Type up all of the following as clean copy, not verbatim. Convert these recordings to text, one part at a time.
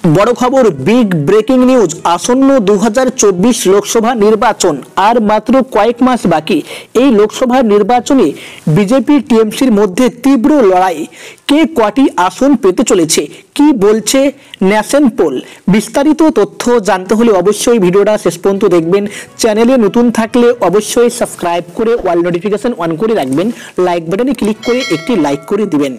বড় খবর, big breaking news. আসন্ন 2024 লোকসভা নির্বাচন আর মাত্র কয়েক মাস বাকি। এই লোকসভা নির্বাচনে বিজেপি টিএমসির মধ্যে তীব্র লড়াই। কে কটি আসন পেতে চলেছে, কি বলছে ন্যাশন পোল? বিস্তারিত তথ্য জানতে হলে অবশ্যই ভিডিওটা শেষ পর্যন্ত দেখবেন। চ্যানেলে নতুন থাকলে অবশ্যই সাবস্ক্রাইব করে অল নোটিফিকেশন অন করে রাখবেন। লাইক বাটনে ক্লিক করে একটি লাইক করে দিবেন।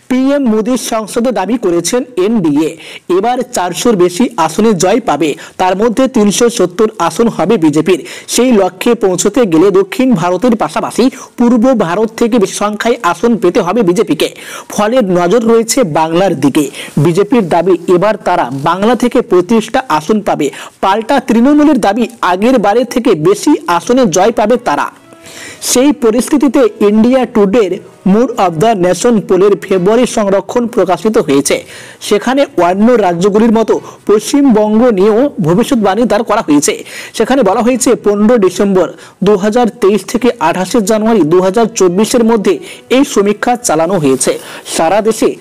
পিএম মোদী সংসদে দাবি করেছেন এনডিএ এবার 400-র বেশি আসনে জয় পাবে, তার মধ্যে 370 আসন হবে বিজেপির। সেই লক্ষ্যে পৌঁছতে গেলে দক্ষিণ ভারতের পাশাপাশি পূর্ব ভারত থেকে বেশি সংখ্যায় আসন পেতে হবে বিজেপিকে। ফলে নজর রয়েছে বাংলার দিকে। বিজেপির দাবি এবার তারা বাংলা থেকে 35টা আসন পাবে। পাল্টা তৃণমূলের দাবি আগের বারের থেকে বেশি আসনে জয় পাবে তারা। সেই পরিস্থিতিতে ইন্ডিয়া টুডের মুড অব দ্য নেশন পোলের ফেব্রুয়ারি সংরক্ষণ প্রকাশিত হয়েছে। সেখানে অন্য রাজ্যগুলির মতো পশ্চিমবঙ্গ নিয়েও ভবিষ্যৎবাণী দাঁড় করা হয়েছে। সেখানে বলা হয়েছে 15 ডিসেম্বর 2023 থেকে 28 জানুয়ারি 2024-এর মধ্যে এই সমীক্ষা চালানো হয়েছে। সারা দেশে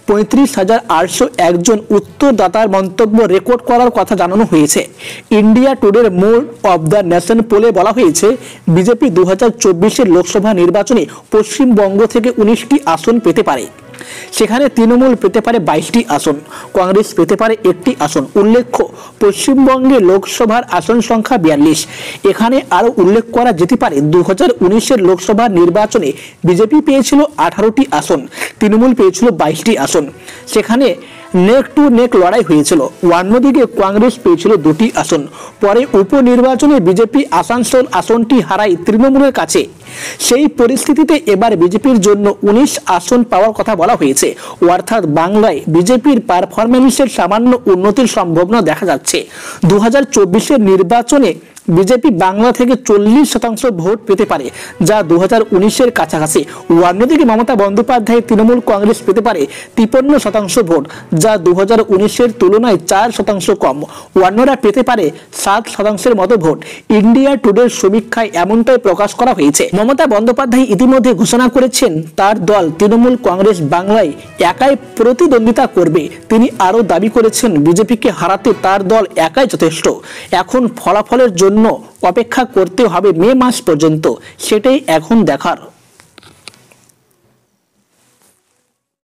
35,801 জন উত্তরদাতার মন্তব্য রেকর্ড করার কথা জানানো হয়েছে। ইন্ডিয়া টুডের মুড অব দ্য নেশন পোলে বলা হয়েছে বিজেপি 2024-এর লোকসভা নির্বাচনে পশ্চিমবঙ্গ থেকে 19টি আসন পেতে পারে। সেখানে তৃণমূল পেতে পারে 22টি আসন, কংগ্রেস পেতে পারে 1টি আসন। উল্লেখ্য, পশ্চিমবঙ্গে লোকসভার আসন সংখ্যা 42। এখানে আরো উল্লেখ করা যেতে পারে 2019-এর লোকসভা নির্বাচনে বিজেপি পেয়েছিল 18টি আসন, তৃণমূল পেয়েছিল 22টি আসন। সেখানে নেক টু নেক লড়াই হয়েছিল। অন্যদিকে কংগ্রেস পেয়েছিল 2টি আসন। পরে উপনির্বাচনে বিজেপি আসানসোল আসনটি হারায় তৃণমূলের কাছে। সেই পরিস্থিতিতে এবার বিজেপির জন্য 19 আসন পাওয়ার কথা বলা হয়েছে। অর্থাৎ বাংলায় বিজেপির পারফরমেন্সের সামান্য উন্নতির সম্ভাবনা দেখা যাচ্ছে। 2024-এর নির্বাচনে বিজেপি বাংলা থেকে 40% ভোট পেতে পারে, যা 2019-এর কাছাকাছি। অন্যদিকে মমতা বন্দ্যোপাধ্যায় তৃণমূল কংগ্রেস পেতে পারে 53% ভোট, যা 2019-এর তুলনায় 4% কম। অন্যরা পেতে পারে 7%-এর মতো ভোট। ইন্ডিয়া টুডের সমীক্ষায় এমনটাই প্রকাশ করা হয়েছে। মমতা বন্দ্যোপাধ্যায় ইতিমধ্যে ঘোষণা করেছেন তার দল তৃণমূল কংগ্রেস বাংলায় একাই প্রতিদ্বন্দ্বিতা করবে। তিনি আরও দাবি করেছেন বিজেপিকে হারাতে তার দল একাই যথেষ্ট। এখন ফলাফলের জন্য অপেক্ষা করতে হবে মে মাস পর্যন্ত, সেটাই এখন দেখার।